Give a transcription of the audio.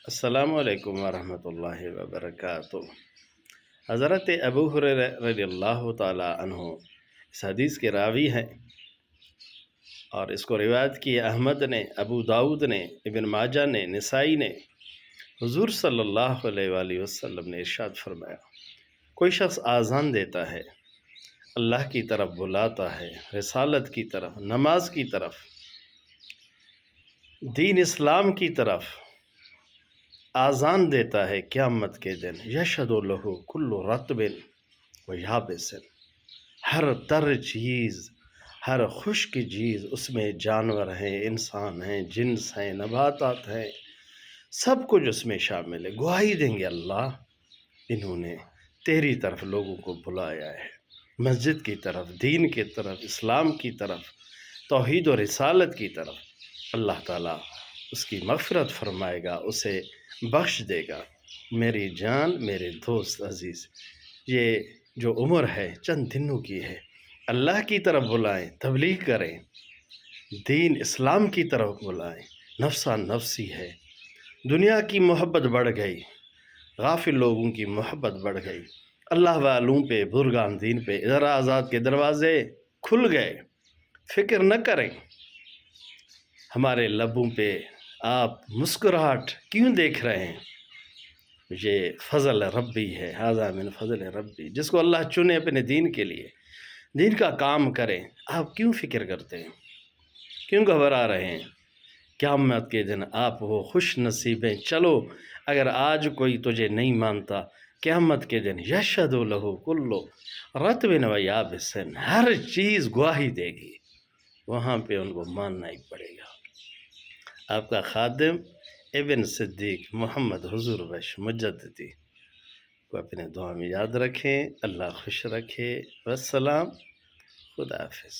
السلام علیکم ورحمۃ اللہ وبرکاتہ۔ حضرت ابو ہریرہ رضی اللہ تعالی عنہ اس حدیث کے راوی ہیں، اور اس کو روایت کی احمد نے، ابو داؤد نے، ابن ماجہ نے، نسائی نے۔ حضور صلی اللہ علیہ وآلہ وسلم نے ارشاد فرمایا، کوئی شخص آذان دیتا ہے، اللہ کی طرف بلاتا ہے، رسالت کی طرف، نماز کی طرف، دین اسلام کی طرف آذان دیتا ہے قیامت کے دن، یشہد لہ کل رطب و یابس، ہر تر چیز، ہر خشک چیز، اس میں جانور ہیں، انسان ہیں، جنس ہیں، نباتات ہیں، سب کچھ اس میں شامل ہے۔ گواہی دیں گے اللہ انہوں نے تیری طرف لوگوں کو بلایا ہے، مسجد کی طرف، دین کی طرف، اسلام کی طرف، توحید و رسالت کی طرف۔ اللہ تعالیٰ اس کی مغفرت فرمائے گا، اسے بخش دے گا۔ میری جان، میرے دوست عزیز، یہ جو عمر ہے چند دنوں کی ہے، اللہ کی طرف بلائیں، تبلیغ کریں، دین اسلام کی طرف بلائیں۔ نفسا نفسی ہے، دنیا کی محبت بڑھ گئی، غافل لوگوں کی محبت بڑھ گئی، اللہ والوں پہ، بزرگان دین پہ ادھر آزاد کے دروازے کھل گئے۔ فکر نہ کریں، ہمارے لبوں پہ آپ مسکراہٹ کیوں دیکھ رہے ہیں؟ یہ فضل ربی ہے، ھذا من فضل ربی۔ جس کو اللہ چنے اپنے دین کے لیے، دین کا کام کریں، آپ کیوں فکر کرتے ہیں؟ کیوں گھبرا رہے ہیں؟ قیامت کے دن آپ وہ خوش نصیب ہیں۔ چلو، اگر آج کوئی تجھے نہیں مانتا، قیامت کے دن یشہد لہ کل رطب و یابس، ہر چیز گواہی دے گی، وہاں پہ ان کو ماننا ہی پڑے گا۔ آپ کا خادم ابن صدیق محمد حضور بخش مجددی کو اپنے دعا میں یاد رکھیں۔ اللہ خوش رکھے۔ والسلام، خدا حافظ۔